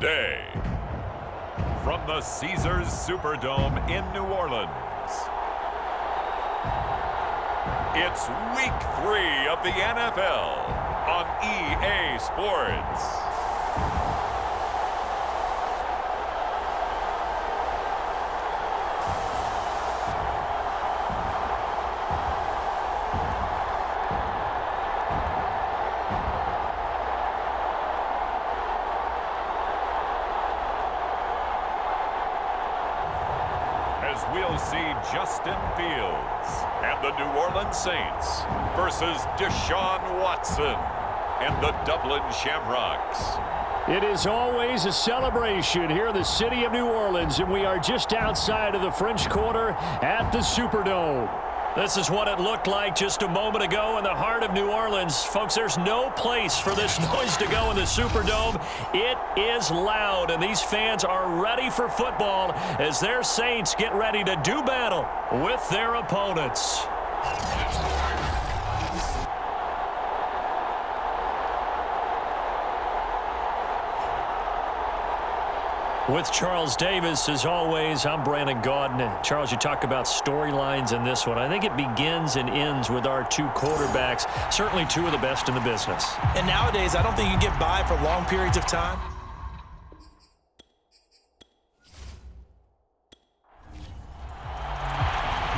Today, from the Caesars Superdome in New Orleans, it's Week 3 of the NFL on EA Sports. We'll see Justin Fields and the New Orleans Saints versus Deshaun Watson and the Dublin Shamrocks. It is always a celebration here in the city of New Orleans, and we are just outside of the French Quarter at the Superdome. This is what it looked like just a moment ago in the heart of New Orleans. Folks, there's no place for this noise to go in the Superdome. It is loud, and these fans are ready for football as their Saints get ready to do battle with their opponents. With Charles Davis, as always, I'm Brandon Gaudin. Charles, you talk about storylines in this one. I think it begins and ends with our two quarterbacks, certainly two of the best in the business. And nowadays, I don't think you can get by for long periods of time.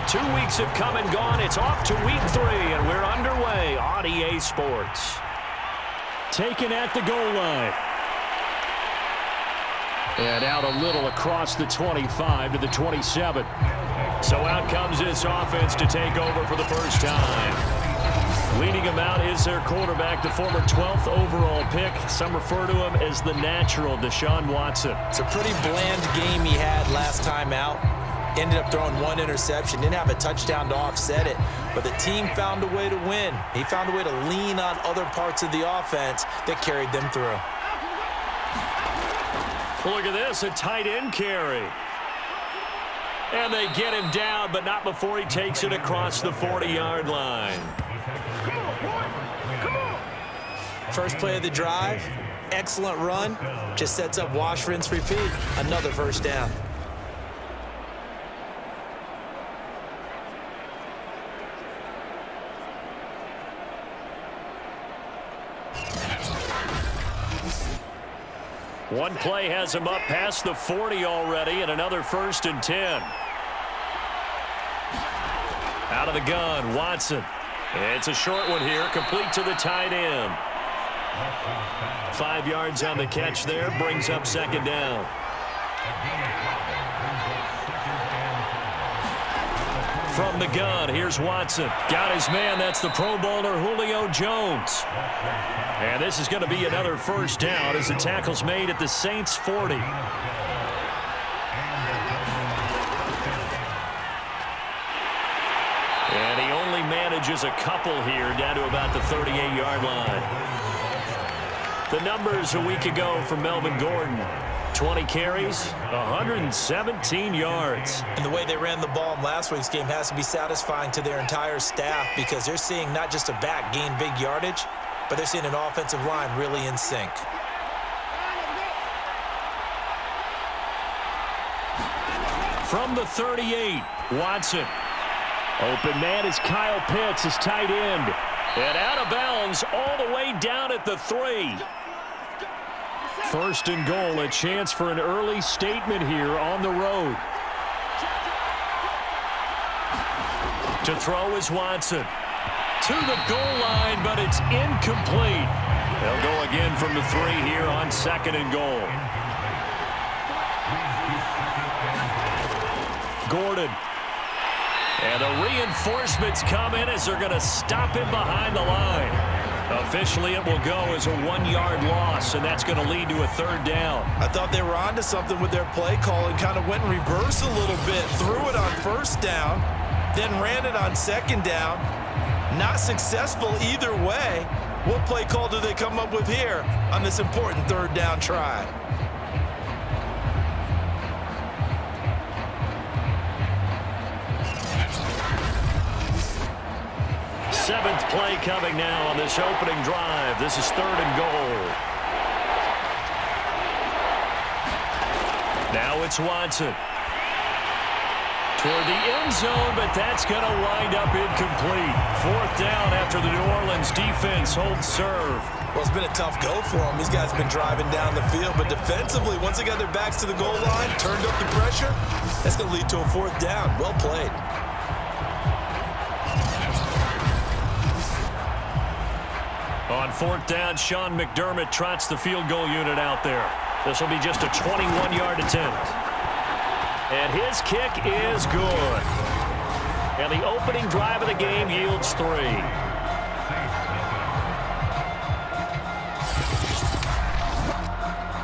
Two weeks have come and gone. It's off to week 3, and we're underway on EA Sports. Taken at the goal line. And out a little across the 25 to the 27. So out comes this offense to take over for the first time. Leading him out is their quarterback, the former 12th overall pick. Some refer to him as the natural, Deshaun Watson. It's a pretty bland game he had last time out. Ended up throwing one interception. Didn't have a touchdown to offset it. But the team found a way to win. He found a way to lean on other parts of the offense that carried them through. Look at this, a tight end carry. And they get him down, but not before he takes it across the 40-yard line. Come on, boy. Come on. First play of the drive, excellent run. Just sets up wash, rinse, repeat. Another first down. One play has him up past the 40 already, and another 1st and 10. Out of the gun, Watson. It's a short one here, complete to the tight end. 5 yards on the catch there, brings up 2nd down. From the gun, here's Watson. Got his man, that's the Pro Bowler Julio Jones. And this is going to be another first down as the tackle's made at the Saints' 40. And he only manages a couple here down to about the 38-yard line. The numbers a week ago from Melvin Gordon. 20 carries, 117 yards. And the way they ran the ball in last week's game has to be satisfying to their entire staff because they're seeing not just a back gain big yardage, but they're seeing an offensive line really in sync. From the 38, Watson. Open man is Kyle Pitts, his tight end. And out of bounds all the way down at the 3. 1st and goal, a chance for an early statement here on the road. To throw is Watson. To the goal line, but it's incomplete. They'll go again from the 3 here on 2nd and goal. Gordon. And the reinforcements come in as they're going to stop him behind the line. Officially, it will go as a 1-yard loss, and that's going to lead to a 3rd down. I thought they were onto something with their play call and kind of went in reverse a little bit, threw it on 1st down, then ran it on 2nd down. Not successful either way. What play call do they come up with here on this important 3rd down try? Seventh play coming now on this opening drive. This is 3rd and goal. It's Watson. Toward the end zone, but that's going to wind up incomplete. 4th down after the New Orleans defense holds serve. Well, it's been a tough go for them. These guys have been driving down the field, but defensively, once they got their backs to the goal line, turned up the pressure, that's going to lead to a 4th down. Well played. On 4th down, Sean McDermott trots the field goal unit out there. This will be just a 21-yard attempt. And his kick is good. And the opening drive of the game yields 3.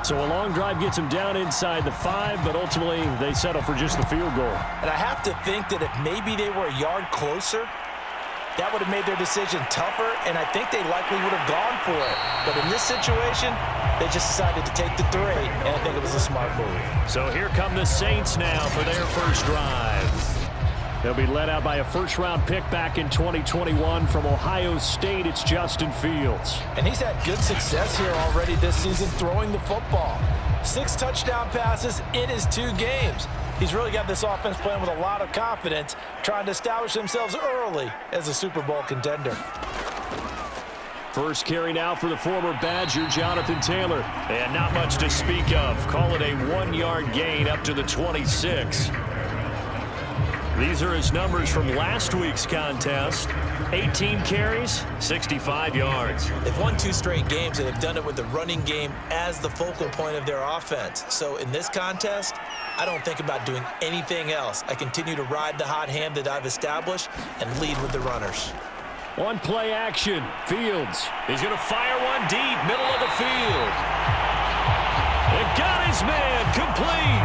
So a long drive gets them down inside the 5, but ultimately they settle for just the field goal. And I have to think that if maybe they were a yard closer, that would have made their decision tougher, and I think they likely would have gone for it. But in this situation, they just decided to take the 3, and I think it was a smart move. So here come the Saints now for their first drive. They'll be led out by a first-round pick back in 2021 from Ohio State. It's Justin Fields. And he's had good success here already this season throwing the football. 6 touchdown passes in his 2 games. He's really got this offense playing with a lot of confidence, trying to establish themselves early as a Super Bowl contender. First carry now for the former Badger, Jonathan Taylor. And not much to speak of. Call it a 1-yard gain up to the 26. These are his numbers from last week's contest. 18 carries, 65 yards. They've won 2 straight games, and they've done it with the running game as the focal point of their offense. So in this contest, I don't think about doing anything else. I continue to ride the hot hand that I've established and lead with the runners. On play action, Fields. He's going to fire one deep, middle of the field. It got his man, complete.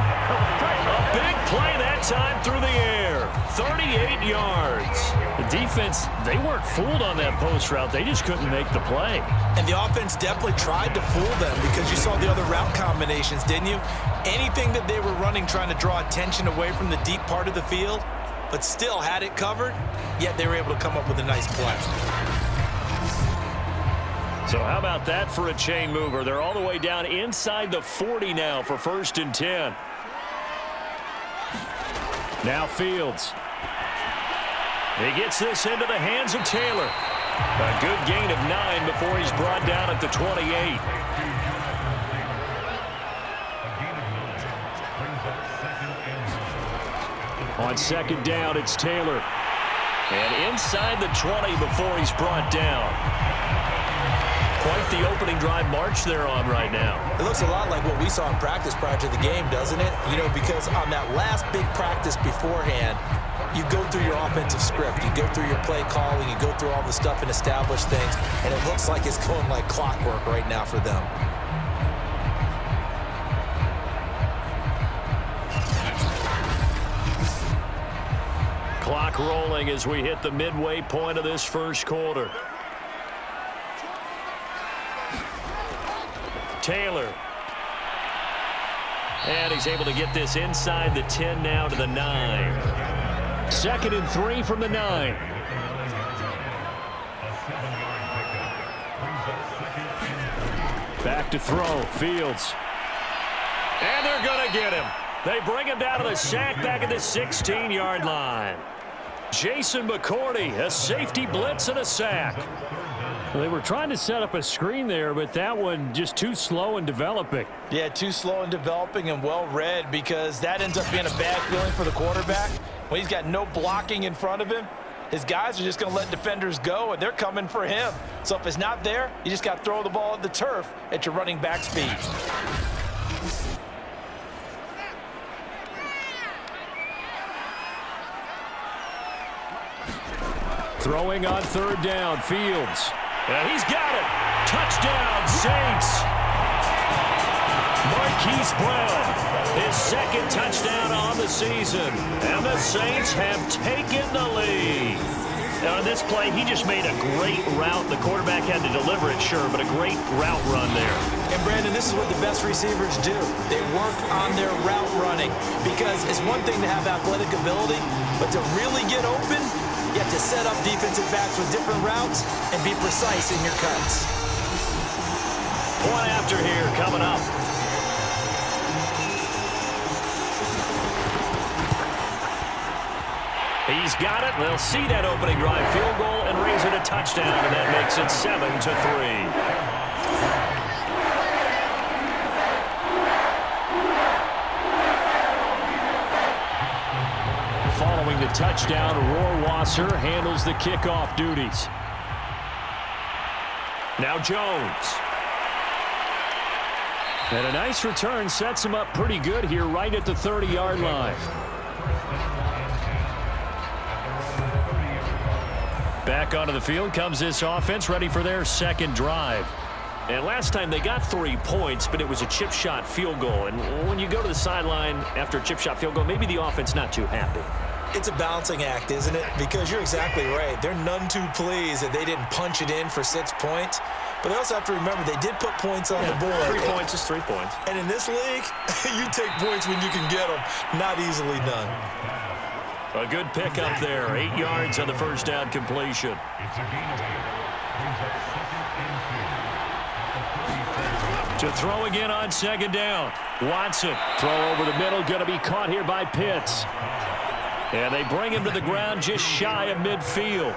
A big play that time through the air. 38 yards. The defense, they weren't fooled on that post route. They just couldn't make the play. And the offense definitely tried to fool them because you saw the other route combinations, didn't you? Anything that they were running trying to draw attention away from the deep part of the field, but still had it covered, yet they were able to come up with a nice play. So how about that for a chain mover? They're all the way down inside the 40 now for 1st and 10. Now Fields. He gets this into the hands of Taylor. A good gain of 9 before he's brought down at the 28. On 2nd down, it's Taylor. And inside the 20 before he's brought down. Quite the opening drive march they're on right now. It looks a lot like what we saw in practice prior to the game, doesn't it? You know, because on that last big practice beforehand, you go through your offensive script, you go through your play calling, you go through all the stuff and establish things, and it looks like it's going like clockwork right now for them. Clock rolling as we hit the midway point of this first quarter. Taylor. And he's able to get this inside the 10 now to the 9. 2nd and 3 from the 9. Back to throw. Fields. And they're going to get him. They bring him down to the sack back at the 16-yard line. Jason McCourty, a safety blitz and a sack. Well, they were trying to set up a screen there, but that one just too slow in developing. Yeah, too slow in developing and well read, because that ends up being a bad feeling for the quarterback. When he's got no blocking in front of him, his guys are just going to let defenders go, and they're coming for him. So if it's not there, you just got to throw the ball at the turf at your running back speed. Throwing on 3rd down, Fields. And he's got it. Touchdown, Saints. Marquise Brown, his 2nd touchdown on the season. And the Saints have taken the lead. Now, on this play, he just made a great route. The quarterback had to deliver it, sure, but a great route run there. And, Brandon, this is what the best receivers do. They work on their route running, because it's one thing to have athletic ability, but to really get open, you have to set up defensive backs with different routes and be precise in your cuts. Point after here coming up. He's got it. They'll see that opening drive field goal and raise it a touchdown, and that makes it 7-3. Following the touchdown, Rohrwasser handles the kickoff duties. Now Jones. And a nice return sets him up pretty good here right at the 30-yard line. Back onto the field comes this offense, ready for their second drive. And last time they got 3 points, but it was a chip shot field goal. And when you go to the sideline after a chip shot field goal, maybe the offense not too happy. It's a balancing act, isn't it? Because you're exactly right. They're none too pleased that they didn't punch it in for 6 points. But they also have to remember they did put points on the board. 3 points is 3 points. And in this league, you take points when you can get them. Not easily done. A good pickup there. 8 yards on the first down completion. To throw again on second down. Watson. Throw over the middle. Going to be caught here by Pitts. And they bring him to the ground just shy of midfield.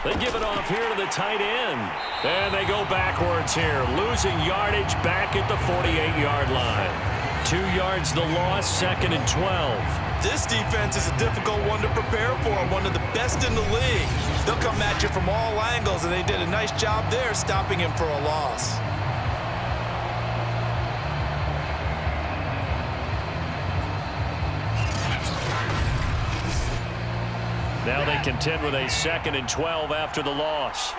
They give it off here to the tight end. And they go backwards here, losing yardage back at the 48-yard line. 2 yards the loss, 2nd and 12. This defense is a difficult one to prepare for, one of the best in the league. They'll come at you from all angles, and they did a nice job there stopping him for a loss. Now they contend with a 2nd and 12 after the loss.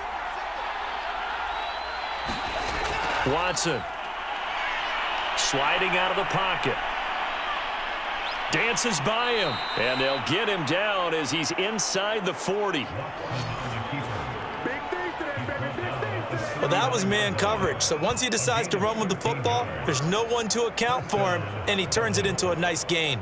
Watson sliding out of the pocket. Dances by him. And they'll get him down as he's inside the 40. Well, that was man coverage. So once he decides to run with the football, there's no one to account for him, and he turns it into a nice gain.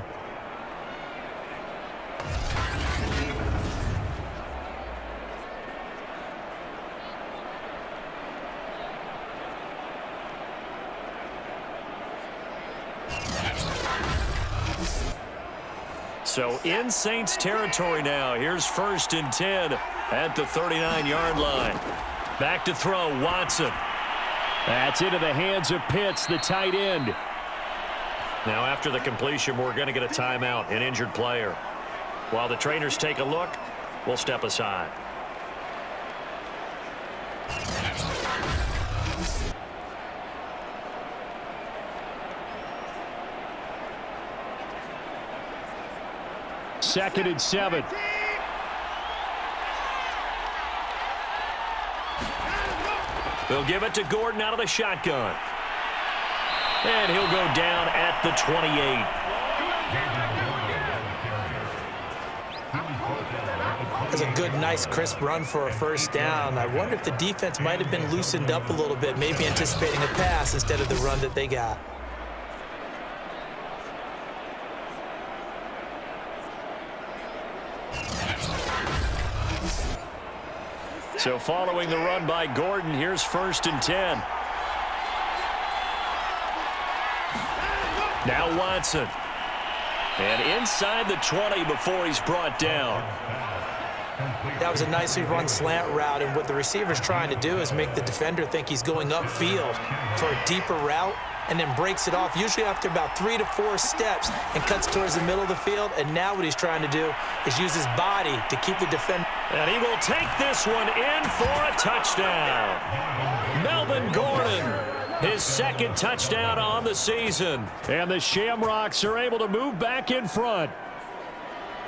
So in Saints territory now. Here's 1st and 10 at the 39-yard line. Back to throw, Watson. That's into the hands of Pitts, the tight end. Now after the completion, we're going to get a timeout, an injured player. While the trainers take a look, we'll step aside. Second and 7. They'll give it to Gordon out of the shotgun. And he'll go down at the 28. That's a good, nice, crisp run for a first down. I wonder if the defense might have been loosened up a little bit, maybe anticipating a pass instead of the run that they got. So following the run by Gordon, here's 1st and 10. Now Watson. And inside the 20 before he's brought down. That was a nicely run slant route, and what the receiver's trying to do is make the defender think he's going upfield for a deeper route, and then breaks it off, usually after about 3 to 4 steps, and cuts towards the middle of the field. And now what he's trying to do is use his body to keep the defender. And he will take this one in for a touchdown. Melvin Gordon, his 2nd touchdown on the season. And the Shamrocks are able to move back in front.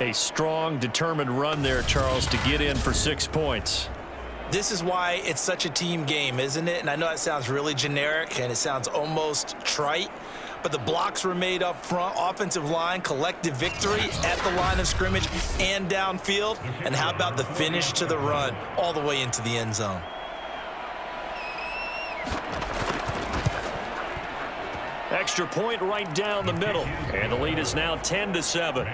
A strong, determined run there, Charles, to get in for 6 points. This is why it's such a team game, isn't it? And I know that sounds really generic and it sounds almost trite, but the blocks were made up front, offensive line, collective victory at the line of scrimmage and downfield. And how about the finish to the run all the way into the end zone? Extra point right down the middle. And the lead is now 10-7.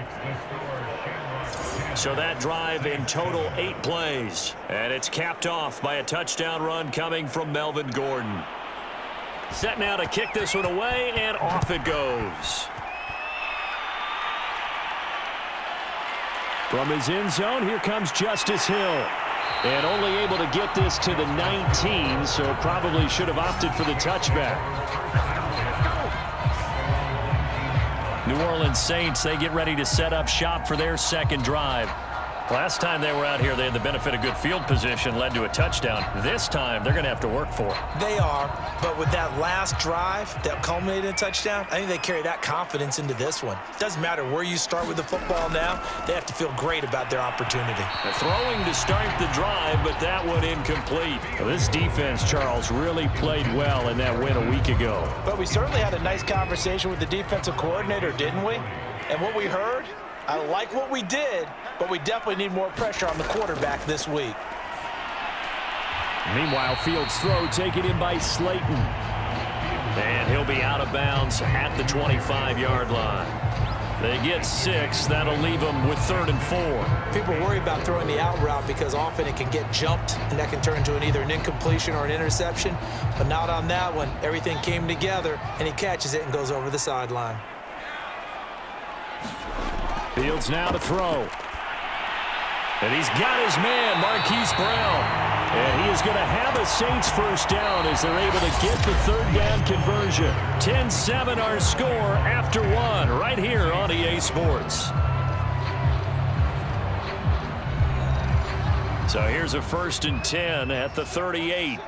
So that drive in total 8 plays. And it's capped off by a touchdown run coming from Melvin Gordon. Set now to kick this one away, and off it goes. From his end zone, here comes Justice Hill. And only able to get this to the 19, so probably should have opted for the touchback. New Orleans Saints, they get ready to set up shop for their second drive. Last time they were out here, they had the benefit of good field position, led to a touchdown. This time, they're going to have to work for it. They are, but with that last drive that culminated in a touchdown, I think they carry that confidence into this one. Doesn't matter where you start with the football now, they have to feel great about their opportunity. Throwing to start the drive, but that one incomplete. Well, this defense, Charles, really played well in that win a week ago. But we certainly had a nice conversation with the defensive coordinator, didn't we? And what we heard, I like what we did, but we definitely need more pressure on the quarterback this week. Meanwhile, Fields' throw taken in by Slayton. And he'll be out of bounds at the 25-yard line. They get 6. That'll leave them with 3rd and 4. People worry about throwing the out route because often it can get jumped, and that can turn into either an incompletion or an interception. But not on that one. Everything came together, and he catches it and goes over the sideline. Fields now to throw. And he's got his man, Marquise Brown. And he is going to have a Saints first down as they're able to get the 3rd down conversion. 10-7 our score after 1 right here on EA Sports. So here's a 1st and 10 at the 38.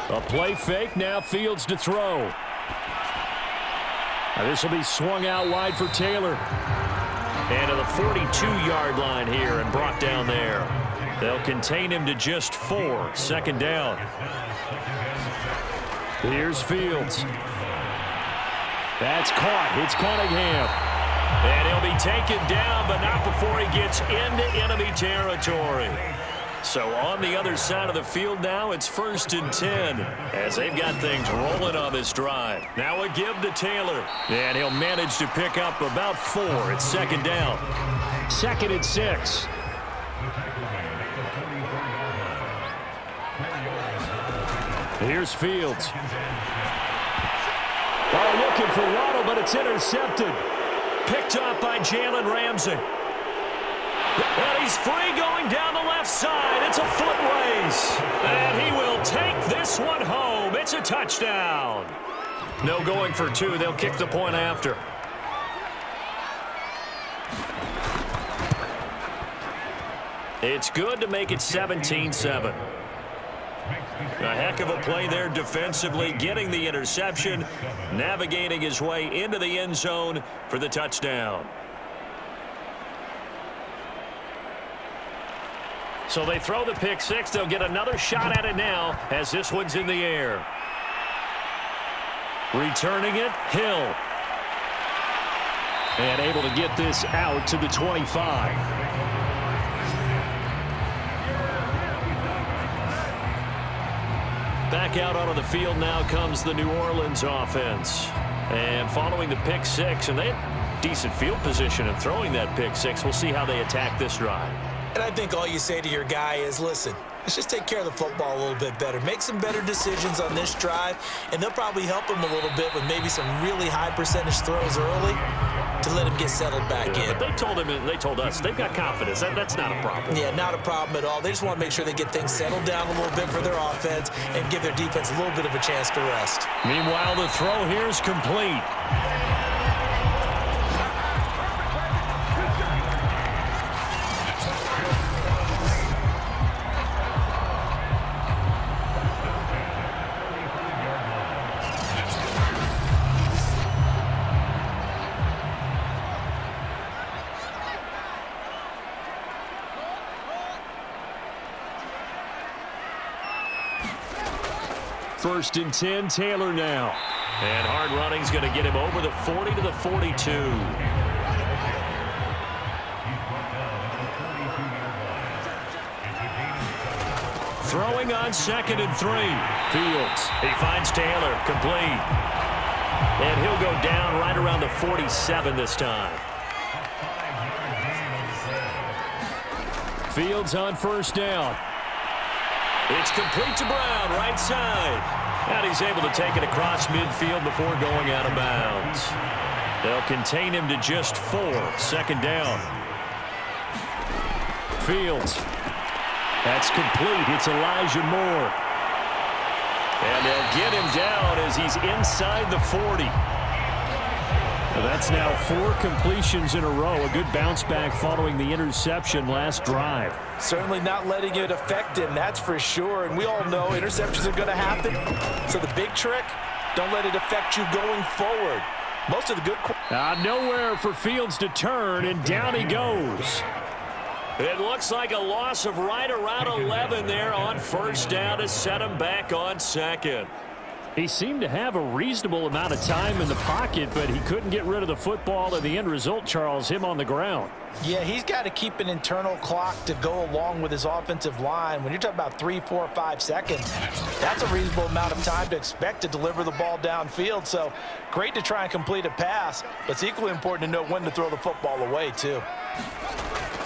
A play fake, now Fields to throw. This will be swung out wide for Taylor. And to the 42-yard line here and brought down there. They'll contain him to just 4. 2nd down. Here's Fields. That's caught. It's Cunningham. And he'll be taken down, but not before he gets into enemy territory. So on the other side of the field now, it's 1st and 10 as they've got things rolling on this drive. Now a give to Taylor, and he'll manage to pick up about 4. It's 2nd down. 2nd and 6. Here's Fields. Oh, looking for Waddle, but it's intercepted. Picked up by Jalen Ramsey. And he's free going down the left side. It's a foot race. And he will take this one home. It's a touchdown. No going for 2. They'll kick the point after. It's good to make it 17-7. A heck of a play there defensively, getting the interception, navigating his way into the end zone for the touchdown. So they throw the pick 6. They'll get another shot at it now as this one's in the air. Returning it, Hill. And able to get this out to the 25. Back out onto the field now comes the New Orleans offense. And following the pick 6, and they had decent field position in throwing that pick 6. We'll see how they attack this drive. And I think all you say to your guy is, listen, let's just take care of the football a little bit better. Make some better decisions on this drive, and they'll probably help him a little bit with maybe some really high percentage throws early to let him get settled back in. But they told us they've got confidence. That's not a problem. Yeah, not a problem at all. They just want to make sure they get things settled down a little bit for their offense and give their defense a little bit of a chance to rest. Meanwhile, the throw here is complete. First and 10, Taylor now. And hard running's going to get him over the 40 to the 42. Throwing on 2nd and 3. Fields. He finds Taylor. Complete. And he'll go down right around the 47 this time. Fields on 1st down. It's complete to Brown, right side. And he's able to take it across midfield before going out of bounds. They'll contain him to just 4. Second down. Fields. That's complete. It's Elijah Moore. And they'll get him down as he's inside the 40. That's now 4 completions in a row. A good bounce back following the interception last drive. Certainly not letting it affect him, that's for sure. And we all know interceptions are going to happen. So the big trick, don't let it affect you going forward. Most of the good... Nowhere for Fields to turn, and down he goes. It looks like a loss of right around 11 there on first down to set him back on second. He seemed to have a reasonable amount of time in the pocket, but he couldn't get rid of the football, and the end result, Charles, him on the ground. Yeah, he's got to keep an internal clock to go along with his offensive line. When you're talking about 3, 4, 5 seconds, that's a reasonable amount of time to expect to deliver the ball downfield. So great to try and complete a pass, but it's equally important to know when to throw the football away, too.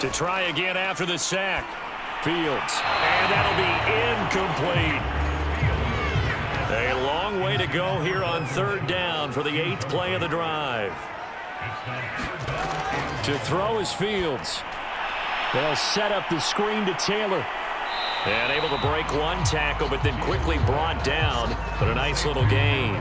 To try again after the sack. Fields. And that'll be incomplete. A long way to go here on third down for the 8th play of the drive. To throw is Fields. They'll set up the screen to Taylor. And able to break one tackle, but then quickly brought down. But a nice little gain.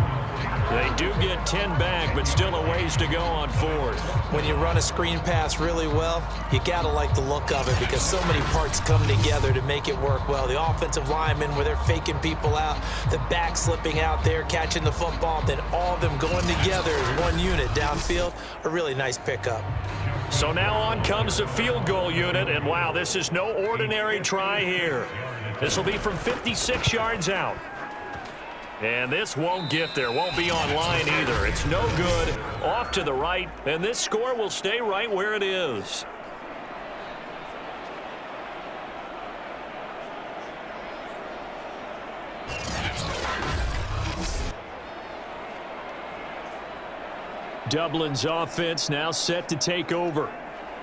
They do get 10 back, but still a ways to go on 4th. When you run a screen pass really well, you got to like the look of it because so many parts come together to make it work well. The offensive linemen, where they're faking people out, the back slipping out there, catching the football, then all of them going together as one unit downfield. A really nice pickup. So now on comes the field goal unit, and wow, this is no ordinary try here. This will be from 56 yards out. And this won't get there, won't be online either. It's no good, off to the right, and this score will stay right where it is. Dublin's offense now set to take over.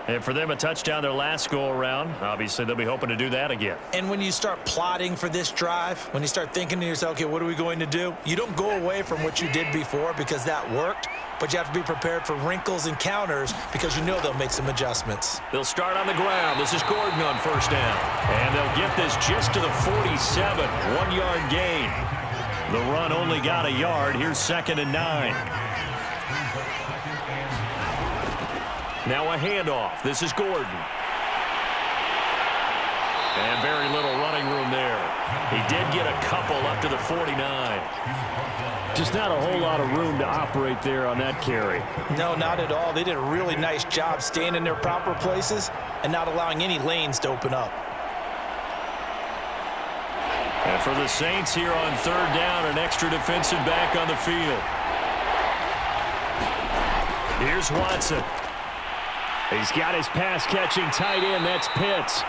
And for them, a touchdown their last go-around. Obviously, they'll be hoping to do that again. And when you start plotting for this drive, when you start thinking to yourself, okay, what are we going to do? You don't go away from what you did before because that worked, but you have to be prepared for wrinkles and counters because you know they'll make some adjustments. They'll start on the ground. This is Gordon on first down. And they'll get this just to the 47, 1-yard gain. The run only got a yard. Here's 2nd and 9. Now a handoff. This is Gordon. And very little running room there. He did get a couple up to the 49. Just not a whole lot of room to operate there on that carry. No, not at all. They did a really nice job staying in their proper places and not allowing any lanes to open up. And for the Saints here on third down, an extra defensive back on the field. Here's Watson. He's got his pass-catching tight end. That's Pitts.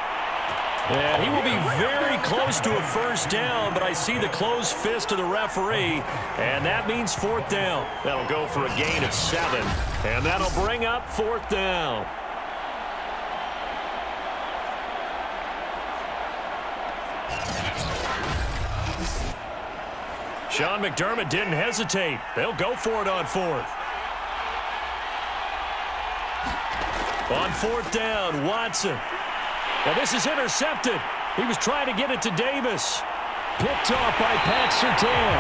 And he will be very close to a first down, but I see the closed fist of the referee, and that means 4th down. That'll go for a gain of 7, and that'll bring up 4th down. Sean McDermott didn't hesitate. They'll go for it on 4th. On 4th down, Watson. Now this is intercepted. He was trying to get it to Davis. Picked off by Pat Surtain.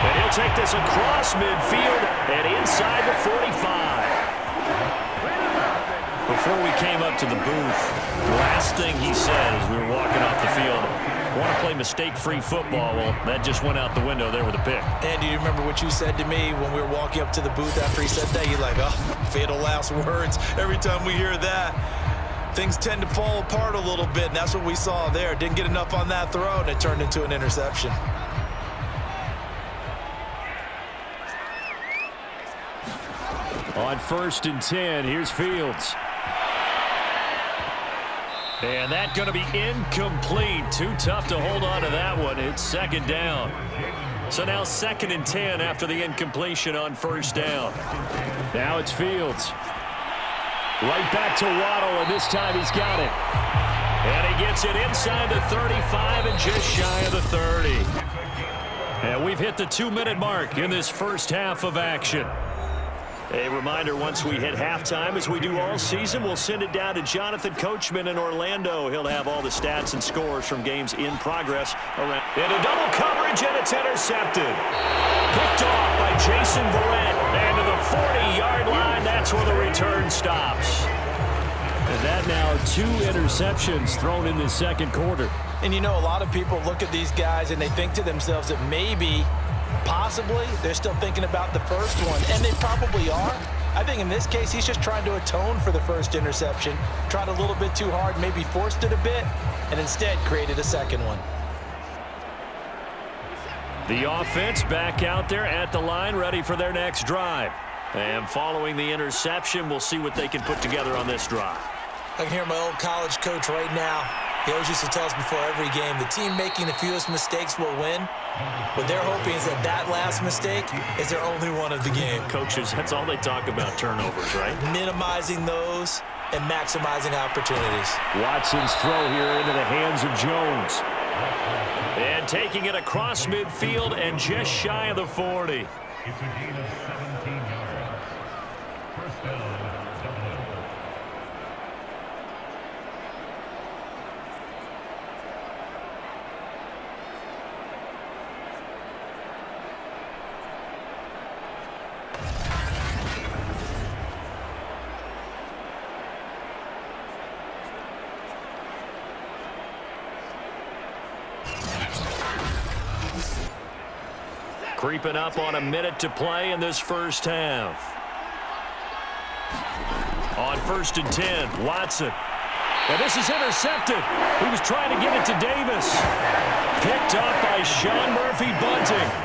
And he'll take this across midfield and inside the 45. Before we came up to the booth, the last thing he said as we were walking off the field, want to play mistake-free football. Well, that just went out the window there with a pick. And do you remember what you said to me when we were walking up to the booth after he said that? You're like, oh, fatal last words. Every time we hear that, things tend to fall apart a little bit, and that's what we saw there. Didn't get enough on that throw, and it turned into an interception. On 1st and 10, here's Fields. And that's going to be incomplete. Too tough to hold on to that one. It's 2nd down. So now 2nd and 10 after the incompletion on first down. Now it's Fields. Right back to Waddle, and this time he's got it. And he gets it inside the 35 and just shy of the 30. And we've hit the 2-minute mark in this first half of action. A reminder, once we hit halftime, as we do all season, we'll send it down to Jonathan Coachman in Orlando. He'll have all the stats and scores from games in progress around. Into double coverage, and it's intercepted. Picked off by Jason Verrett. And to the 40-yard line, that's where the return stops. And that now 2 interceptions thrown in the second quarter. And you know, a lot of people look at these guys and they think to themselves that maybe, possibly, they're still thinking about the first one. And they probably are. I think in this case, he's just trying to atone for the first interception. Tried a little bit too hard, maybe forced it a bit, and instead created a second one. The offense back out there at the line, ready for their next drive. And following the interception, we'll see what they can put together on this drive. I can hear my old college coach right now. He always used to tell us before every game, the team making the fewest mistakes will win. What they're hoping is that that last mistake is their only one of the game. Coaches, that's all they talk about, turnovers, right? Minimizing those and maximizing opportunities. Watson's throw here into the hands of Jones. And taking it across midfield and just shy of the 40. It's a gain of 17 yards. First down, Dublin. Creeping up on a minute to play in this first half. On 1st and 10, Watson. And this is intercepted. He was trying to get it to Davis. Picked up by Sean Murphy-Bunting.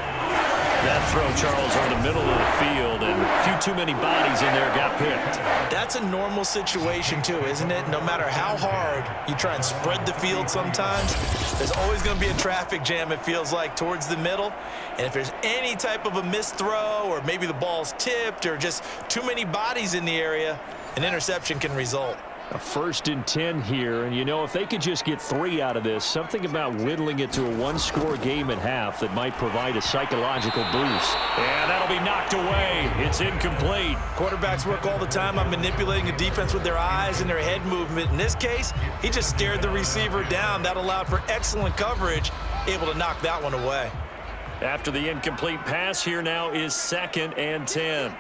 That throw, Charles, over the middle of the field, and a few too many bodies in there got picked. That's a normal situation too, isn't it? No matter how hard you try and spread the field sometimes, there's always going to be a traffic jam, it feels like, towards the middle. And if there's any type of a missed throw, or maybe the ball's tipped, or just too many bodies in the area, an interception can result. A 1st and 10 here, and you know, if they could just get 3 out of this, something about whittling it to a 1-score game at half that might provide a psychological boost. And that'll be knocked away. It's incomplete. Quarterbacks work all the time on manipulating a defense with their eyes and their head movement. In this case, he just stared the receiver down. That allowed for excellent coverage, able to knock that one away. After the incomplete pass, here now is 2nd and 10.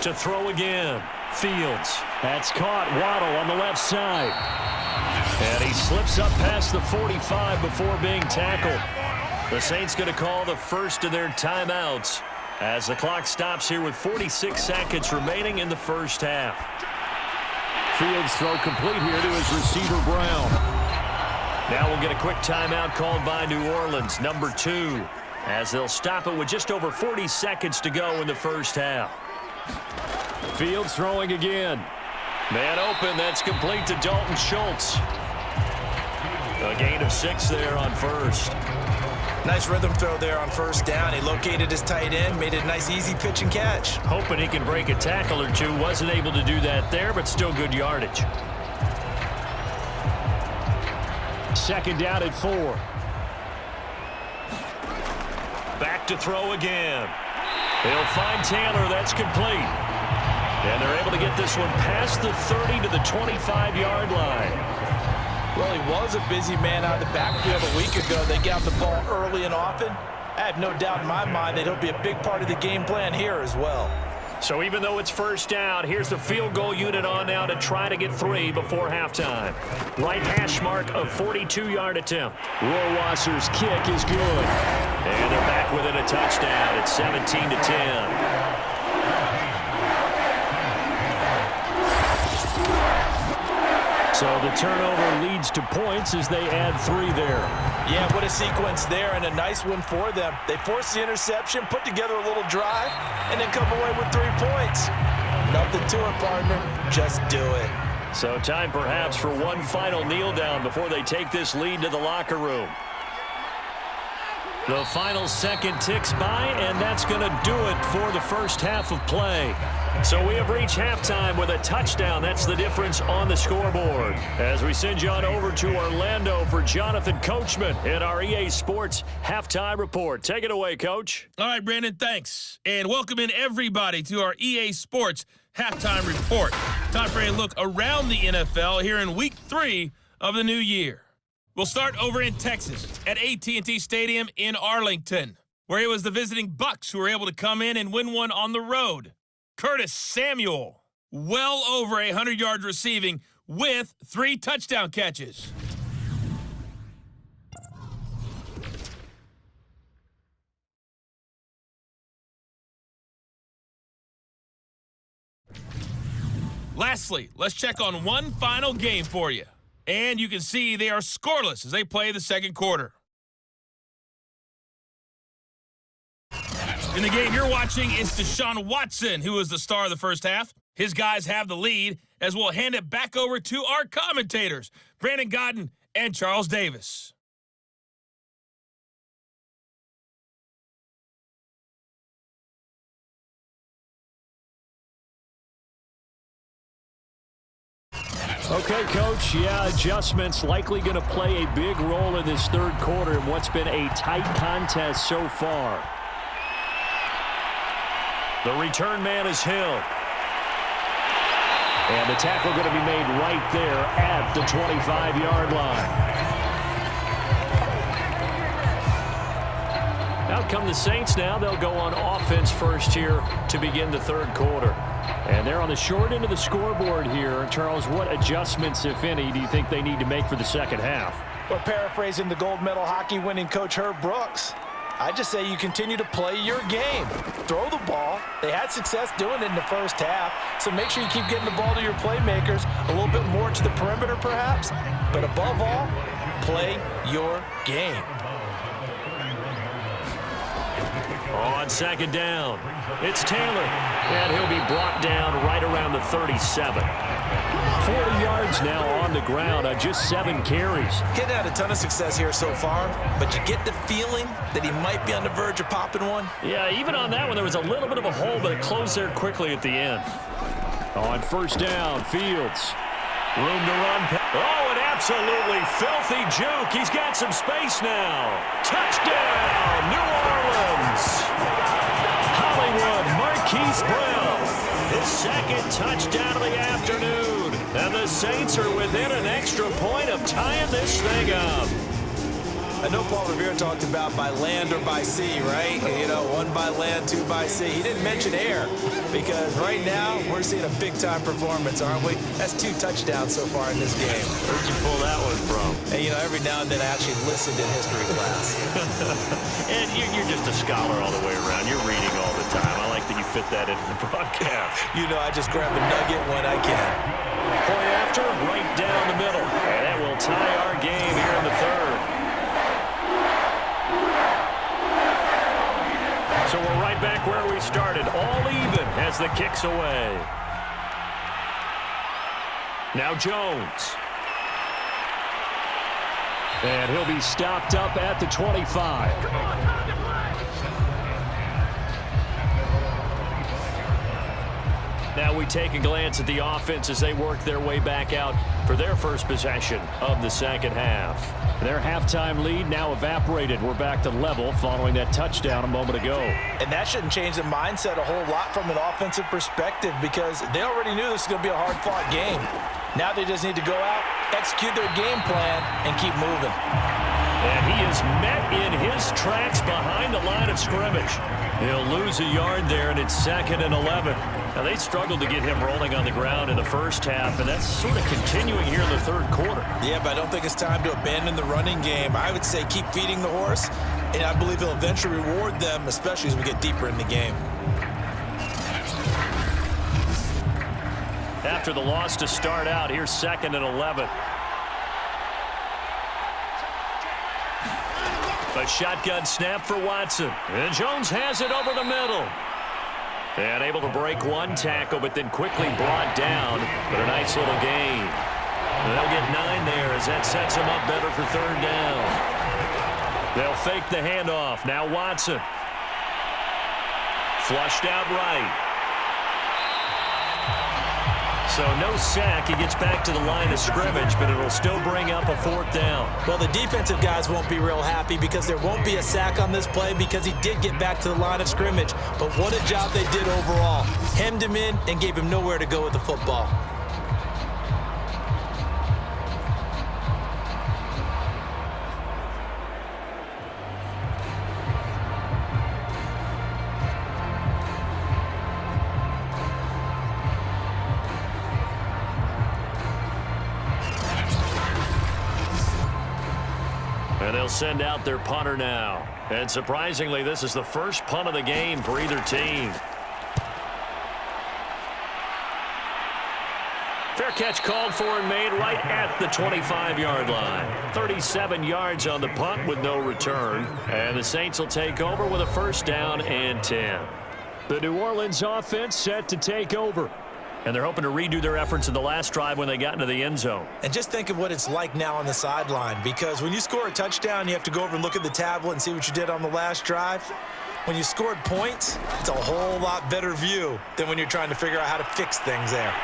To throw again. Fields. That's caught. Waddle on the left side. And he slips up past the 45 before being tackled. The Saints going to call the first of their timeouts as the clock stops here with 46 seconds remaining in the first half. Fields throw complete here to his receiver, Brown. Now we'll get a quick timeout called by New Orleans, number 2, as they'll stop it with just over 40 seconds to go in the first half. Fields throwing again. Man open, that's complete to Dalton Schultz. A gain of 6 there on first. Nice rhythm throw there on 1st down. He located his tight end, made it a nice easy pitch and catch. Hoping he can break a tackle or two. Wasn't able to do that there, but still good yardage. 2nd down at 4. Back to throw again. They'll find Taylor. That's complete. And they're able to get this one past the 30 to the 25-yard line. Well, he was a busy man out of the backfield a week ago. They got the ball early and often. I have no doubt in my mind that he'll be a big part of the game plan here as well. So even though it's 1st down, here's the field goal unit on now to try to get 3 before halftime. Right hash mark of 42-yard attempt. Rohrwasser's kick is good. And they're back within a touchdown at 17-10. So the turnover leads to points as they add 3 there. Yeah, what a sequence there, and a nice one for them. They force the interception, put together a little drive, and then come away with 3 points. Nothing to it, partner. Just do it. So time perhaps for one final kneel down before they take this lead to the locker room. The final second ticks by, and that's going to do it for the first half of play. So we have reached halftime with a touchdown. That's the difference on the scoreboard. As we send you on over to Orlando for Jonathan Coachman in our EA Sports Halftime Report. Take it away, Coach. All right, Brandon, thanks. And welcome in everybody to our EA Sports Halftime Report. Time for a look around the NFL here in Week 3 of the new year. We'll start over in Texas at AT&T Stadium in Arlington, where it was the visiting Bucs who were able to come in and win one on the road. Curtis Samuel, well over 100 yards receiving with 3 touchdown catches. Lastly, let's check on one final game for you. And you can see they are scoreless as they play the second quarter. In the game you're watching, it's Deshaun Watson, who is the star of the first half. His guys have the lead, as we'll hand it back over to our commentators, Brandon Godden and Charles Davis. Okay, Coach, adjustments likely going to play a big role in this third quarter in what's been a tight contest so far. The return man is Hill. And the tackle going to be made right there at the 25-yard line. Out come the Saints now. They'll go on offense first here to begin the third quarter. And they're on the short end of the scoreboard here. Charles, what adjustments, if any, do you think they need to make for the second half? Well, paraphrasing the gold medal hockey winning coach Herb Brooks, I just say you continue to play your game. Throw the ball. They had success doing it in the first half, so make sure you keep getting the ball to your playmakers, a little bit more to the perimeter perhaps, but above all, play your game. On second down, it's Taylor, and he'll be brought down right around the 37. 40 yards now on the ground on just 7 carries. Getting had a ton of success here so far, but you get the feeling that he might be on the verge of popping one. Yeah, even on that one, there was a little bit of a hole, but it closed there quickly at the end. On first down, Fields. Room to run. Oh, an absolutely filthy juke. He's got some space now. Touchdown, New Orleans. Hollywood Marquise Brown. His second touchdown of the afternoon. And the Saints are within an extra point of tying this thing up. I know Paul Revere talked about by land or by sea, right? You know, 1 by land, 2 by sea. He didn't mention air because right now we're seeing a big-time performance, aren't we? That's 2 touchdowns so far in this game. Where'd you pull that one from? And, you know, every now and then I actually listened in history class. And you're just a scholar all the way around. You're reading all the time. I like that you fit that into the broadcast. You know, I just grab a nugget when I can. Point after, right down the middle. And that will tie our game here in the third. So we're right back where we started, all even as the kick's away. Now Jones. And he'll be stopped up at the 25. Now we take a glance at the offense as they work their way back out for their first possession of the second half. Their halftime lead now evaporated. We're back to level following that touchdown a moment ago. And that shouldn't change the mindset a whole lot from an offensive perspective because they already knew this was going to be a hard-fought game. Now they just need to go out, execute their game plan, and keep moving. And he is met in his tracks behind the line of scrimmage. He'll lose a yard there, and it's 2nd and 11. Now, they struggled to get him rolling on the ground in the first half, and that's sort of continuing here in the third quarter. Yeah, but I don't think it's time to abandon the running game. I would say keep feeding the horse, and I believe he'll eventually reward them, especially as we get deeper in the game. After the loss to start out, here's 2nd and 11. A shotgun snap for Watson. And Jones has it over the middle. And able to break one tackle, but then quickly brought down. But a nice little gain. And they'll get 9 there as that sets him up better for 3rd down. They'll fake the handoff. Now Watson. Flushed out right. So no sack. He gets back to the line of scrimmage, but it'll still bring up a 4th down. Well, the defensive guys won't be real happy because there won't be a sack on this play because he did get back to the line of scrimmage. But what a job they did overall. Hemmed him in and gave him nowhere to go with the football. And they'll send out their punter now. And surprisingly, this is the first punt of the game for either team. Fair catch called for and made right at the 25-yard line. 37 yards on the punt with no return. And the Saints will take over with a 1st down and 10. The New Orleans offense set to take over. And they're hoping to redo their efforts in the last drive when they got into the end zone. And just think of what it's like now on the sideline, because when you score a touchdown, you have to go over and look at the tablet and see what you did on the last drive. When you scored points, it's a whole lot better view than when you're trying to figure out how to fix things there.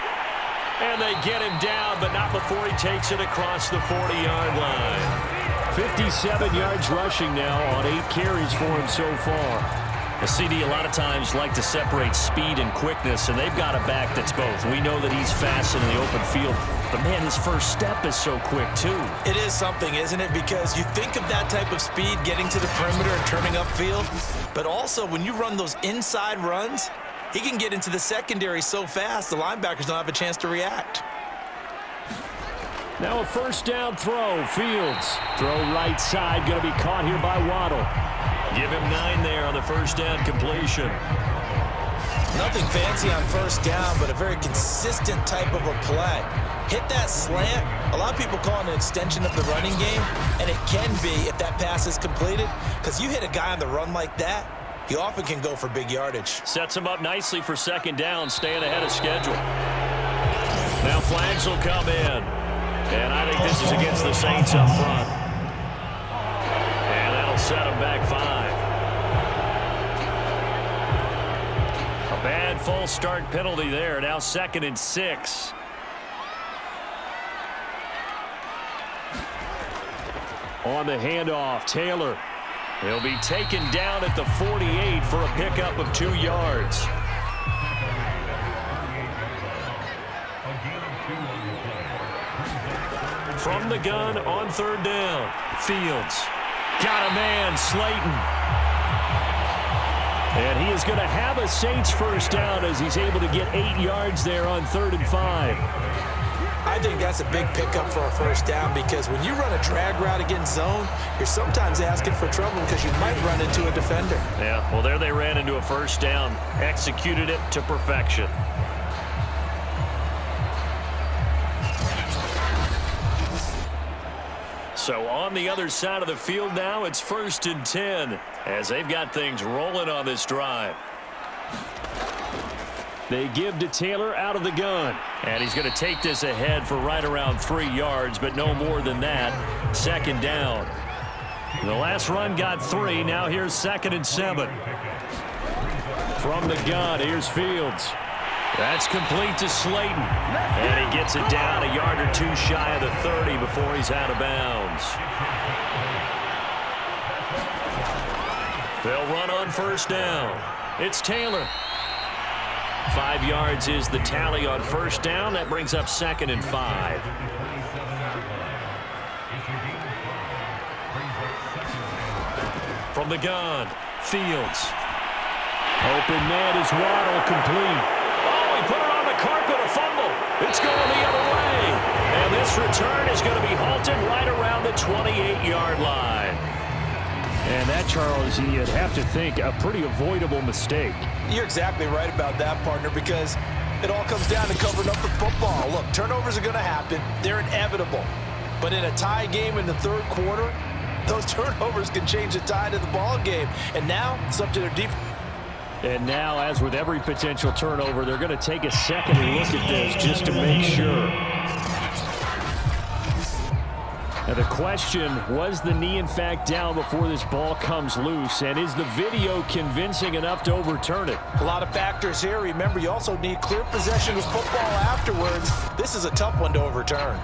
And they get him down, but not before he takes it across the 40-yard line. 57 yards rushing now on 8 carries for him so far. The CD a lot of times like to separate speed and quickness, and they've got a back that's both. We know that he's fast in the open field, but man, his first step is so quick too. It is something, isn't it? Because you think of that type of speed getting to the perimeter and turning upfield, but also when you run those inside runs, he can get into the secondary so fast the linebackers don't have a chance to react. Now a 1st down throw. Fields. Throw right side. Going to be caught here by Waddle. Give him 9 there on the 1st down completion. Nothing fancy on 1st down, but a very consistent type of a play. Hit that slant. A lot of people call it an extension of the running game, and it can be if that pass is completed, because you hit a guy on the run like that, he often can go for big yardage. Sets him up nicely for 2nd down, staying ahead of schedule. Now flags will come in. And I think this is against the Saints up front. And that'll set them back 5. A bad false start penalty there. Now 2nd and 6. On the handoff, Taylor. He'll be taken down at the 48 for a pickup of 2 yards. From the gun on 3rd down. Fields. Got a man, Slayton. And he is going to have a Saints 1st down as he's able to get 8 yards there on 3rd and 5. I think that's a big pickup for a 1st down, because when you run a drag route against zone, you're sometimes asking for trouble because you might run into a defender. Yeah, well, there they ran into a 1st down. Executed it to perfection. So on the other side of the field now, it's 1st and 10 as they've got things rolling on this drive. They give to Taylor out of the gun. And he's going to take this ahead for right around 3 yards, but no more than that. 2nd down. The last run got 3. Now here's 2nd and 7. From the gun, here's Fields. That's complete to Slayton. And he gets it down a yard or 2 shy of the 30 before he's out of bounds. They'll run on 1st down. It's Taylor. 5 yards is the tally on 1st down. That brings up 2nd and 5. From the gun, Fields. Open man is Waddle, complete. Put it on the carpet, a fumble. It's going the other way. And this return is going to be halted right around the 28-yard line. And that, Charles, you'd have to think a pretty avoidable mistake. You're exactly right about that, partner, because it all comes down to covering up the football. Look, turnovers are going to happen. They're inevitable. But in a tie game in the 3rd quarter, those turnovers can change the tide of the ball game. And now it's up to their defense. And now, as with every potential turnover, they're going to take a second look at this just to make sure. Now the question, was the knee in fact down before this ball comes loose? And is the video convincing enough to overturn it? A lot of factors here. Remember, you also need clear possession of football afterwards. This is a tough one to overturn.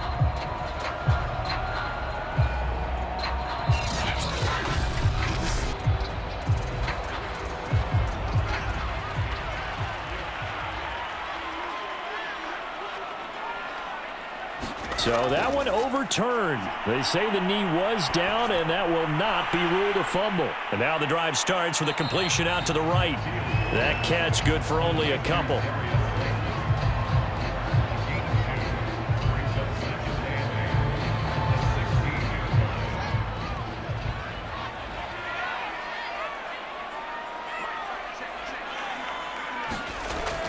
So that one overturned. They say the knee was down, and that will not be ruled a fumble. And now the drive starts with a completion out to the right. That catch good for only a couple.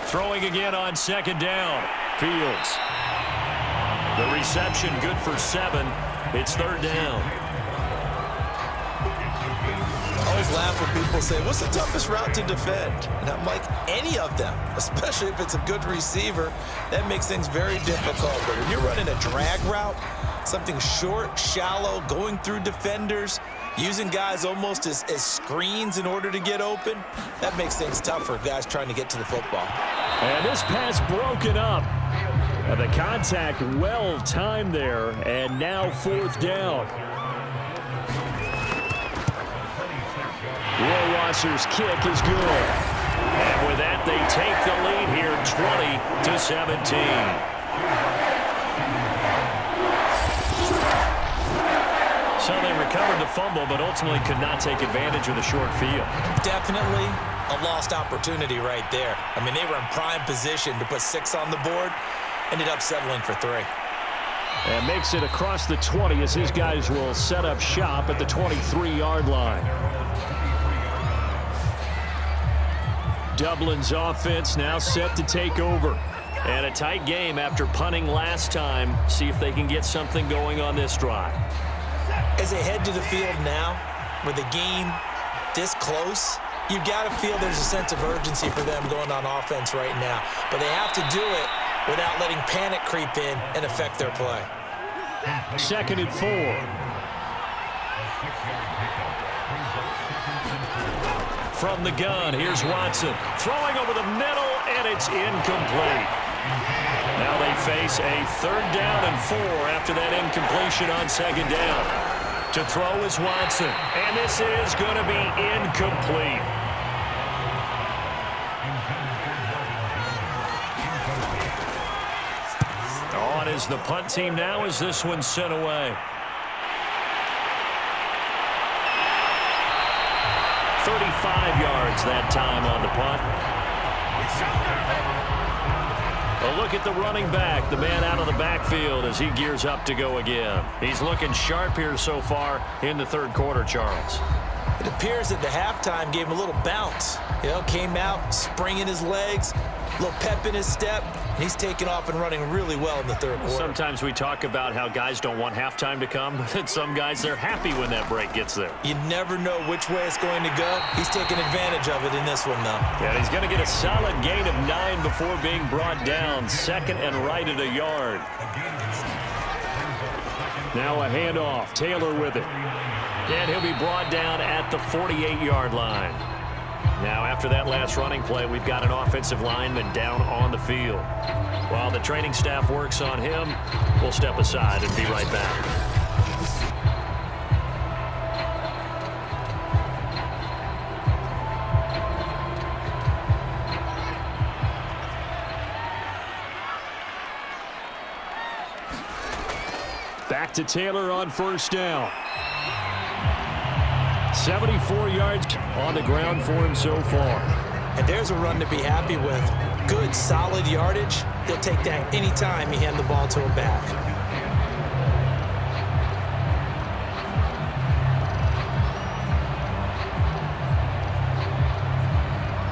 Throwing again on second down. Fields. The reception good for 7. It's third down. I always laugh when people say, what's the toughest route to defend? And I'm like, any of them, especially if it's a good receiver. That makes things very difficult. But when you're running a drag route, something short, shallow, going through defenders, using guys almost as screens in order to get open, that makes things tough for guys trying to get to the football. And this pass broken up. The contact well timed there, and now fourth down. Rohrwasser's kick is good. And with that, they take the lead here, 20-17. So they recovered the fumble, but ultimately could not take advantage of the short field. Definitely a lost opportunity right there. I mean, they were in prime position to put 6 on the board. Ended up settling for 3. And makes it across the 20 as his guys will set up shop at the 23-yard line. Dublin's offense now set to take over. And a tight game after punting last time. See if they can get something going on this drive. As they head to the field now, with the game this close, you've got to feel there's a sense of urgency for them going on offense right now. But they have to do it without letting panic creep in and affect their play. 2nd and 4. From the gun, here's Watson. Throwing over the middle, and it's incomplete. Now they face a 3rd down and 4 after that incompletion on 2nd down. To throw is Watson, and this is going to be incomplete. On is the punt team now as this one's sent away. 35 yards that time on the punt. A look at the running back, the man out of the backfield as he gears up to go again. He's looking sharp here so far in the third quarter, Charles. It appears that the halftime gave him a little bounce. Came out, springing his legs, a little pep in his step, and he's taking off and running really well in the third quarter. Sometimes we talk about how guys don't want halftime to come, but some guys, they're happy when that break gets there. You never know which way it's going to go. He's taking advantage of it in this one, though. Yeah, he's going to get a solid gain of 9 before being brought down. 2nd and right at a yard. Now a handoff. Taylor with it. And he'll be brought down at the 48-yard line. Now, after that last running play, we've got an offensive lineman down on the field. While the training staff works on him, we'll step aside and be right back. Back to Taylor on 1st down. 74 yards on the ground for him so far. And there's a run to be happy with. Good, solid yardage. He'll take that anytime you hand the ball to him back.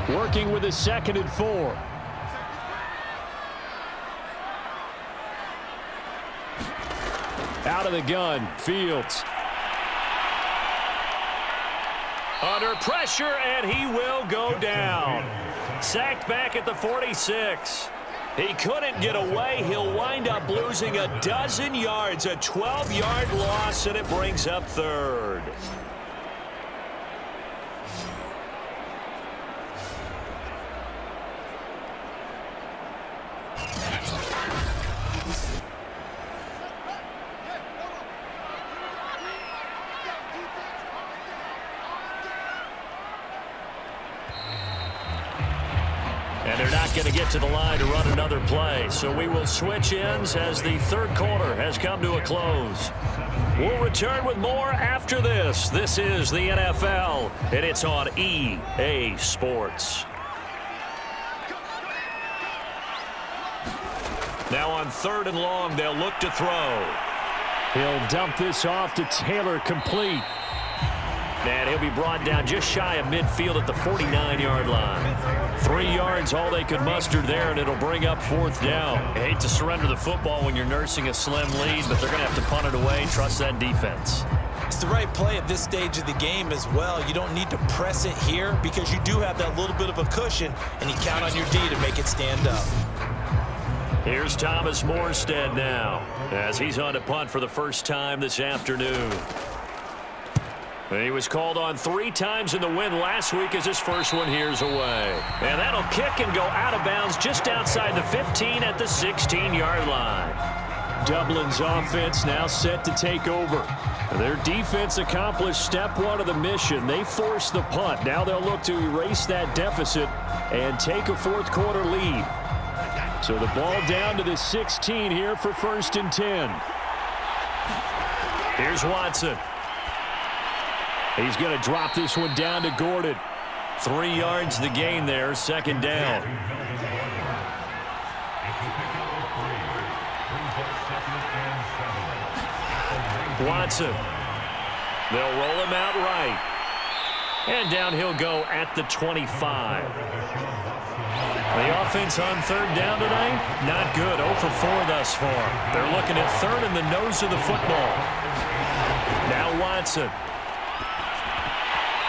Working with a 2nd and 4. Out of the gun, Fields. Under pressure, and he will go down. Sacked back at the 46. He couldn't get away. He'll wind up losing a dozen yards, a 12-yard loss, and it brings up third. And they're not going to get to the line to run another play. So we will switch ends as the third quarter has come to a close. We'll return with more after this. This is the NFL, and it's on EA Sports. Now on 3rd and long, they'll look to throw. He'll dump this off to Taylor, complete. And he'll be brought down just shy of midfield at the 49-yard line. 3 yards, all they could muster there, and it'll bring up 4th down. I hate to surrender the football when you're nursing a slim lead, but they're going to have to punt it away and trust that defense. It's the right play at this stage of the game as well. You don't need to press it here because you do have that little bit of a cushion, and you count on your D to make it stand up. Here's Thomas Morstead now as he's on to punt for the first time this afternoon. He was called on 3 times in the win last week as his first one here's away. And that'll kick and go out of bounds just outside the 15 at the 16-yard line. Dublin's offense now set to take over. Their defense accomplished step 1 of the mission. They forced the punt. Now they'll look to erase that deficit and take a 4th quarter lead. So the ball down to the 16 here for 1st and 10. Here's Watson. He's going to drop this one down to Gordon. 3 yards the gain there, 2nd down. Watson. They'll roll him out right. And down he'll go at the 25. The offense on 3rd down tonight, not good. 0 for 4 thus far. They're looking at 3rd in the nose of the football. Now Watson.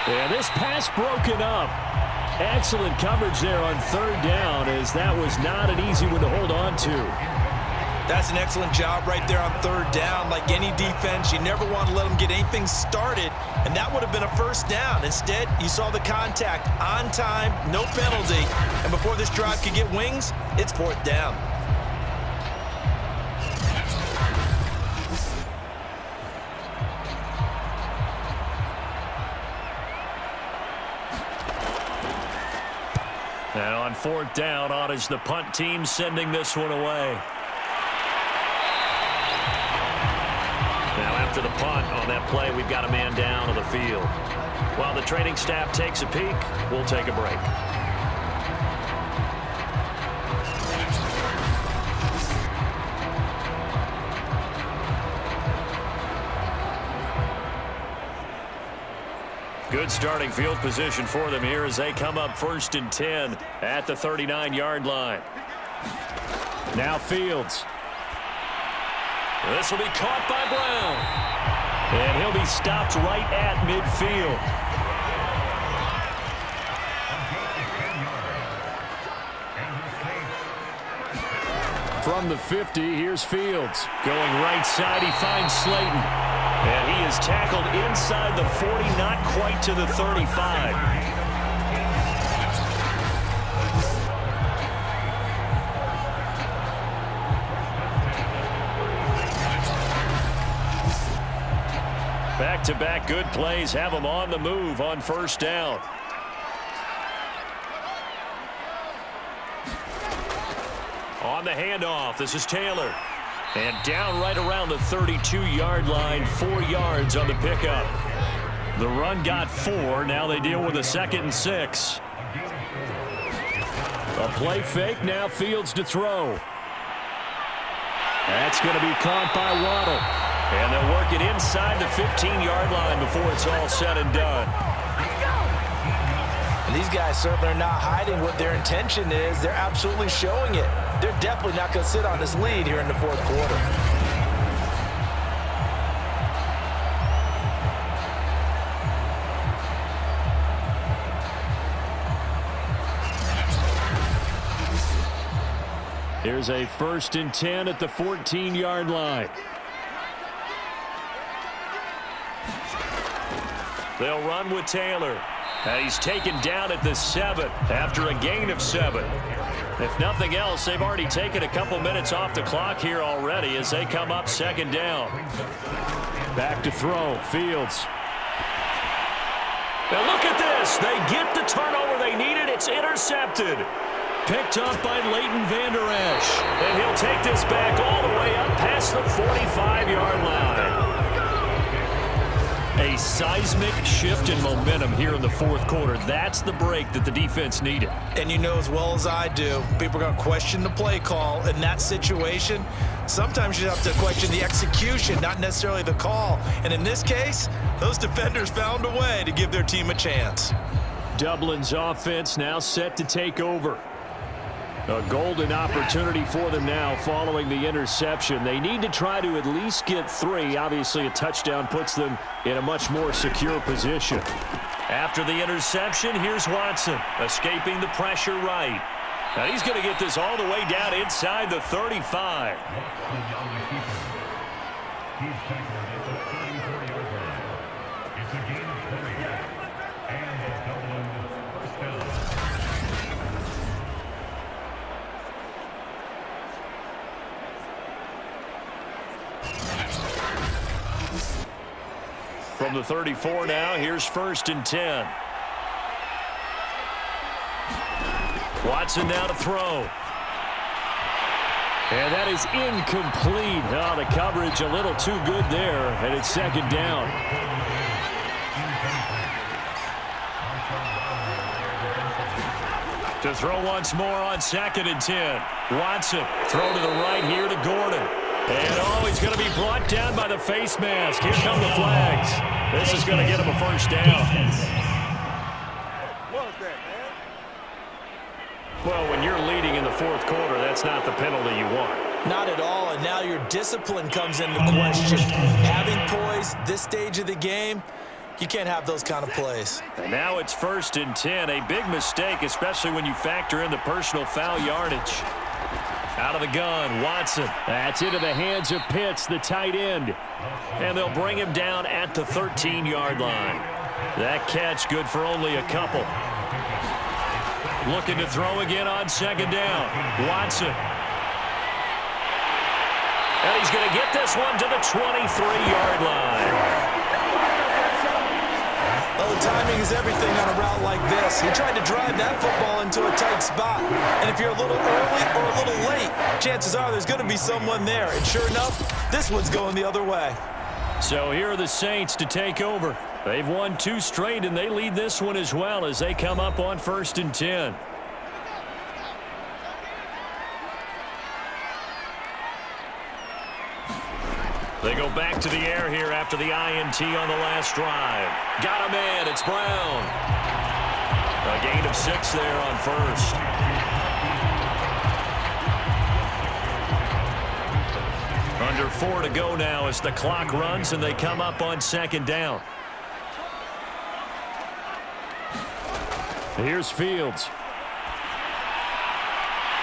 Yeah, this pass broken up. Excellent coverage there on 3rd down, as that was not an easy one to hold on to. That's an excellent job right there on 3rd down. Like any defense, you never want to let them get anything started, and that would have been a 1st down. Instead, you saw the contact on time, no penalty, and before this drive could get wings, it's 4th down. And on 4th down, on is the punt team sending this one away. Now after the punt on that play, we've got a man down on the field. While the training staff takes a peek, we'll take a break. Good starting field position for them here as they come up 1st and 10 at the 39-yard line. Now Fields. This will be caught by Brown. And he'll be stopped right at midfield. From the 50, here's Fields. Going right side, he finds Slayton. And he is tackled inside the 40, not quite to the 35. Back-to-back good plays have him on the move on 1st down. On the handoff, this is Taylor. And down right around the 32-yard line, 4 yards on the pickup. The run got 4. Now they deal with a 2nd and 6. A play fake, now Fields to throw. That's going to be caught by Waddle. And they'll work it inside the 15-yard line before it's all said and done. And these guys certainly are not hiding what their intention is. They're absolutely showing it. They're definitely not going to sit on this lead here in the 4th quarter. Here's a 1st and 10 at the 14-yard line. They'll run with Taylor. And he's taken down at the 7 after a gain of 7. If nothing else, they've already taken a couple minutes off the clock here already as they come up 2nd down. Back to throw. Fields. Now look at this. They get the turnover they needed. It's intercepted. Picked up by Leighton Vander Esch. And he'll take this back all the way up past the 45-yard line. A seismic shift in momentum here in the 4th quarter. That's the break that the defense needed. And you know as well as I do, people are going to question the play call in that situation. Sometimes you have to question the execution, not necessarily the call. And in this case, those defenders found a way to give their team a chance. Dublin's offense now set to take over. A golden opportunity for them now following the interception. They need to try to at least get 3. Obviously, a touchdown puts them in a much more secure position. After the interception, here's Watson, escaping the pressure right. Now he's going to get this all the way down inside the 35. He's tackled at the 34-yard line. It's a gain of 3. And a Dublin 1st down. From the 34 now, here's 1st and 10. Watson now to throw. And that is incomplete. Oh, the coverage a little too good there, and it's 2nd down. To throw once more on 2nd and 10. Watson, throw to the right here to Gordon. And, oh, he's going to be brought down by the face mask. Here come the flags. This is going to get him a 1st down. Well, when you're leading in the 4th quarter, that's not the penalty you want. Not at all, and now your discipline comes into question. Having poise this stage of the game, you can't have those kind of plays. And now it's 1st and 10. A big mistake, especially when you factor in the personal foul yardage. Out of the gun, Watson. That's into the hands of Pitts, the tight end. And they'll bring him down at the 13-yard line. That catch good for only a couple. Looking to throw again on 2nd down. Watson. And he's going to get this one to the 23-yard line. Oh, timing is everything on a route like this. He tried to drive that football into a tight spot. And if you're a little early or a little late, chances are there's going to be someone there. And sure enough, this one's going the other way. So here are the Saints to take over. They've won 2 straight, and they lead this one as well as they come up on 1st and 10. They go back to the air here after the INT on the last drive. Got a man. It's Brown. A gain of 6 there on 1st. Under 4 to go now as the clock runs and they come up on 2nd down. Here's Fields.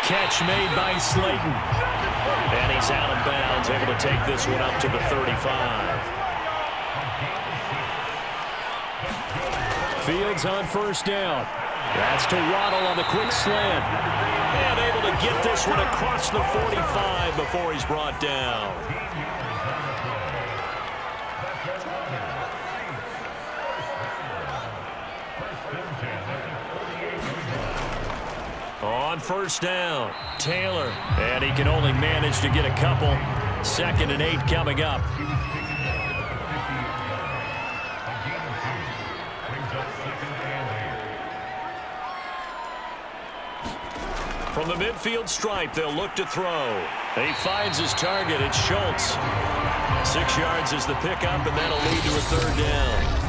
Catch made by Slayton. And he's out of bounds, able to take this one up to the 35. Fields on 1st down. That's to Waddle on the quick slant. And able to get this one across the 45 before he's brought down. On 1st down, Taylor. And he can only manage to get a couple. 2nd and 8 coming up. From the midfield stripe, they'll look to throw. He finds his target. It's Schultz. 6 yards is the pickup, and that'll lead to a 3rd down.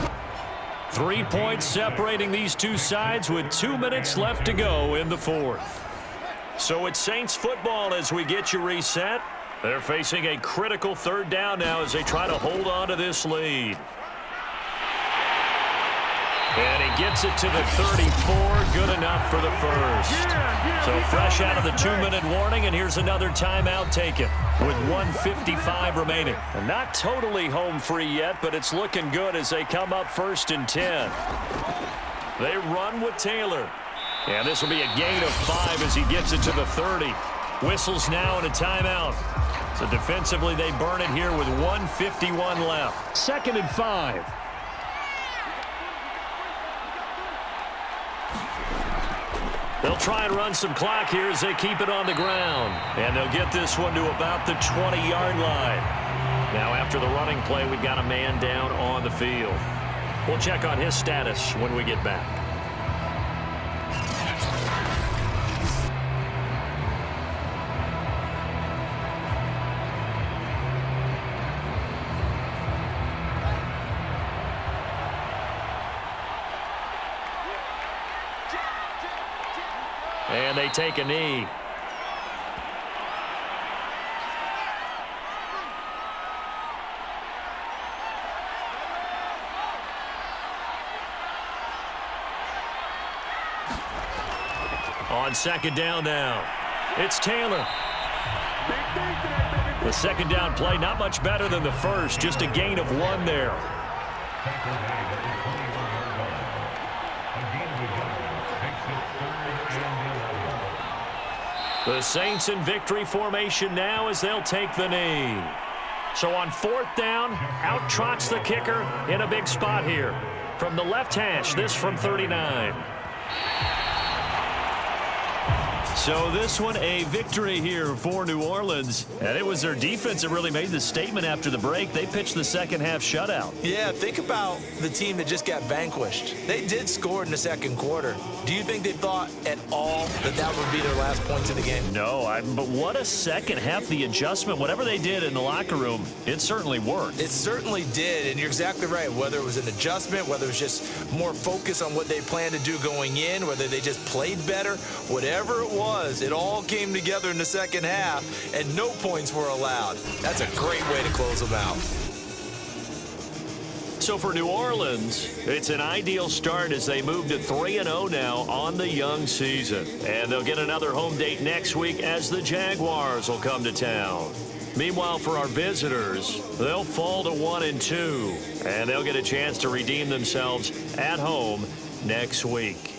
3 points separating these two sides with 2 minutes left to go in the 4th. So it's Saints football as we get you reset. They're facing a critical 3rd down now as they try to hold on to this lead. And he gets it to the 34. Good enough for the first. So fresh out of the 2-minute warning, and here's another timeout taken with 1:55 remaining. And not totally home free yet, but it's looking good as they come up 1st and 10. They run with Taylor. And this will be a gain of 5 as he gets it to the 30. Whistles now and a timeout. So defensively, they burn it here with 1:51 left. 2nd and 5. They'll try and run some clock here as they keep it on the ground. And they'll get this one to about the 20-yard line. Now after the running play, we've got a man down on the field. We'll check on his status when we get back. And they take a knee. On 2nd down now, it's Taylor. The 2nd down play, not much better than the first, just a gain of 1 there. The Saints in victory formation now as they'll take the knee. So on 4th down, out trots the kicker in a big spot here. From the left hash, this from 39. So this one a victory here for New Orleans. And it was their defense that really made the statement after the break. They pitched the second half shutout. Yeah, think about the team that just got vanquished. They did score in the 2nd quarter. Do you think they thought at all that that would be their last points in the game? No, but what a second half. The adjustment, whatever they did in the locker room, it certainly worked. It certainly did, and you're exactly right. Whether it was an adjustment, whether it was just more focus on what they planned to do going in, whether they just played better, whatever it was, it all came together in the 2nd half, and no points were allowed. That's a great way to close them out. So for New Orleans, it's an ideal start as they move to 3-0 now on the young season. And they'll get another home date next week as the Jaguars will come to town. Meanwhile, for our visitors, they'll fall to 1-2, and they'll get a chance to redeem themselves at home next week.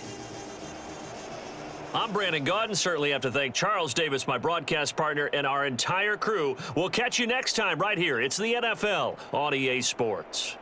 I'm Brandon Gaudin. Certainly have to thank Charles Davis, my broadcast partner, and our entire crew. We'll catch you next time right here. It's the NFL on EA Sports.